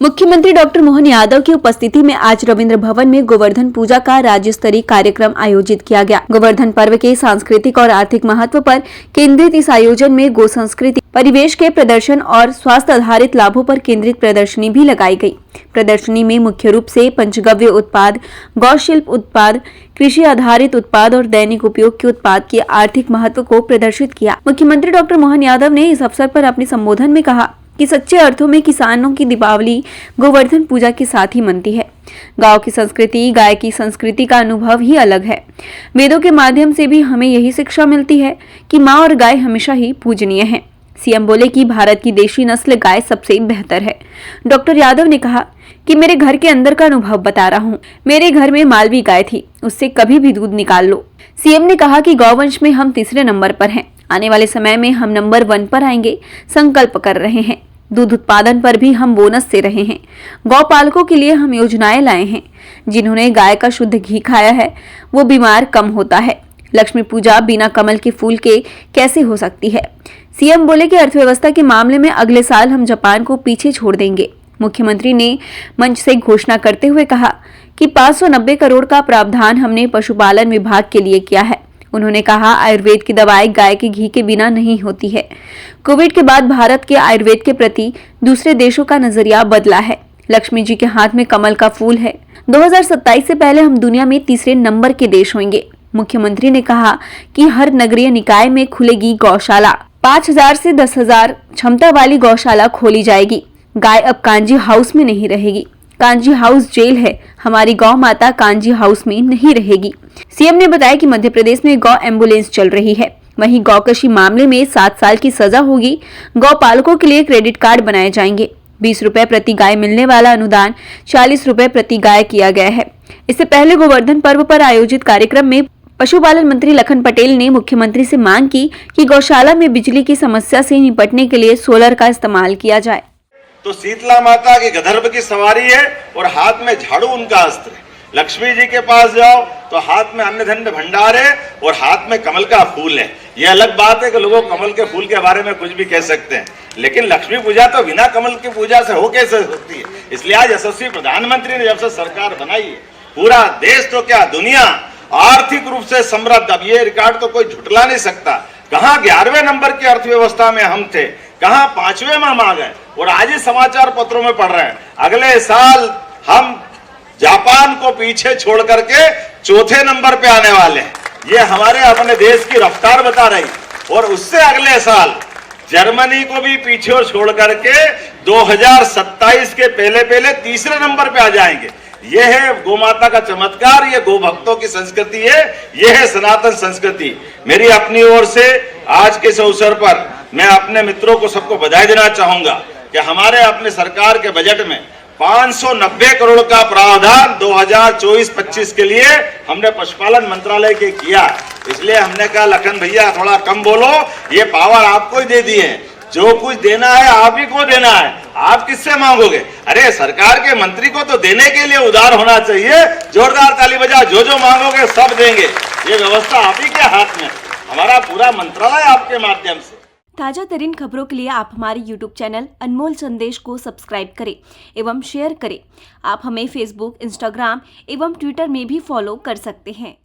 मुख्यमंत्री डॉक्टर मोहन यादव की उपस्थिति में आज रविंद्र भवन में गोवर्धन पूजा का राज्य स्तरीय कार्यक्रम आयोजित किया गया। गोवर्धन पर्व के सांस्कृतिक और आर्थिक महत्व पर केंद्रित इस आयोजन में गो संस्कृति, परिवेश के प्रदर्शन और स्वास्थ्य आधारित लाभों पर केंद्रित प्रदर्शनी भी लगाई गई। प्रदर्शनी में मुख्य रूप से पंचगव्य उत्पाद, गौ शिल्प उत्पाद, कृषि आधारित उत्पाद और दैनिक उपयोग के उत्पाद के आर्थिक महत्व को प्रदर्शित किया। मुख्यमंत्री डॉक्टर मोहन यादव ने इस अवसर पर अपने संबोधन में कहा कि सच्चे अर्थों में किसानों की दीपावली गोवर्धन पूजा के साथ ही मनती है। गांव की संस्कृति, गाय की संस्कृति का अनुभव ही अलग है। वेदों के माध्यम से भी हमें यही शिक्षा मिलती है कि माँ और गाय हमेशा ही पूजनीय है। सीएम बोले कि भारत की देशी नस्ल गाय सबसे बेहतर है। डॉक्टर यादव ने कहा कि मेरे घर के अंदर का अनुभव बता रहा हूँ। मेरे घर में मालवी गाय थी, उससे कभी भी दूध निकाल लो। सीएम ने कहा कि गौवंश में हम तीसरे नंबर पर हैं। आने वाले समय में हम नंबर 1 पर आएंगे, संकल्प कर रहे हैं। दूध उत्पादन पर भी हम बोनस से रहे हैं। गौ पालकों के लिए हम योजनाएं लाए हैं। जिन्होंने गाय का शुद्ध घी खाया है वो बीमार कम होता है। लक्ष्मी पूजा बिना कमल के फूल के कैसे हो सकती है। सीएम बोले कि अर्थव्यवस्था के मामले में अगले साल हम जापान को पीछे छोड़ देंगे। मुख्यमंत्री ने मंच से घोषणा करते हुए कहा कि 590 करोड़ का प्रावधान हमने पशुपालन विभाग के लिए किया है। उन्होंने कहा आयुर्वेद की दवाई गाय के घी के बिना नहीं होती है। कोविड के बाद भारत के आयुर्वेद के प्रति दूसरे देशों का नजरिया बदला है। लक्ष्मी जी के हाथ में कमल का फूल है। 2027 से पहले हम दुनिया में तीसरे नंबर के देश होंगे। मुख्यमंत्री ने कहा कि हर नगरीय निकाय में खुलेगी गौशाला। 5,000 से 10,000 क्षमता वाली गौशाला खोली जाएगी। गाय अब कांजी हाउस में नहीं रहेगी। कांजी हाउस जेल है। हमारी गौ माता कांजी हाउस में नहीं रहेगी। सीएम ने बताया कि मध्य प्रदेश में गौ एम्बुलेंस चल रही है। वहीं गौकशी मामले में 7 साल की सजा होगी। गौ पालकों के लिए क्रेडिट कार्ड बनाए जाएंगे। 20 रुपए प्रति गाय मिलने वाला अनुदान 40 रुपए प्रति गाय किया गया है। इससे पहले गोवर्धन पर्व पर आयोजित कार्यक्रम में पशुपालन मंत्री लखन पटेल ने मुख्यमंत्री से मांग की कि गौशाला में बिजली की समस्या से निपटने के लिए सोलर का इस्तेमाल किया जाए। तो शीतला माता के गधर्व की सवारी है और हाथ में झाड़ू उनका अस्त्र है। लक्ष्मी जी के पास जाओ तो हाथ में अन्न धन्य भंडार है और हाथ में कमल का फूल है। यह अलग बात है कि लोग कमल के फूल के बारे में कुछ भी कह सकते हैं, लेकिन लक्ष्मी पूजा तो बिना कमल की पूजा से हो कैसे सकती है। इसलिए आज यशस्वी प्रधानमंत्री ने जब से सरकार बनाई है, पूरा देश तो क्या दुनिया आर्थिक रूप से समृद्ध। अब ये रिकॉर्ड तो कोई झुटला नहीं सकता। कहाँ 11वें नंबर की अर्थव्यवस्था में हम थे, कहाँ 5वें में हम आ गए और आज ही समाचार पत्रों में पढ़ रहे हैं अगले साल हम जापान को पीछे छोड़ करके 4थे नंबर पे आने वाले हैं। ये हमारे अपने देश की रफ्तार बता रही। और उससे अगले साल जर्मनी को भी पीछे छोड़ करके 2027 के पहले तीसरे नंबर पे आ जाएंगे। ये है गोमाता का चमत्कार, ये गो भक्तों की संस्कृति है, ये है सनातन संस्कृति। मेरी अपनी ओर से आज के इस अवसर पर मैं अपने मित्रों को सबको बधाई देना चाहूंगा कि हमारे अपने सरकार के बजट में 590 करोड़ का प्रावधान 2024-25 के लिए हमने पशुपालन मंत्रालय के किया। इसलिए हमने कहा लखन भैया थोड़ा कम बोलो, ये पावर आपको ही दे दी है। जो कुछ देना है आप ही को देना है, आप किससे मांगोगे। अरे सरकार के मंत्री को तो देने के लिए उदार होना चाहिए। जोरदार ताली बजा, जो मांगोगे सब देंगे। ये व्यवस्था आप ही के हाथ में, हमारा पूरा मंत्रालय आपके माध्यम से। ताजा तरीन खबरों के लिए आप हमारे YouTube चैनल अनमोल संदेश को सब्सक्राइब करें एवं शेयर करें। आप हमें Facebook, Instagram एवं Twitter में भी फॉलो कर सकते हैं।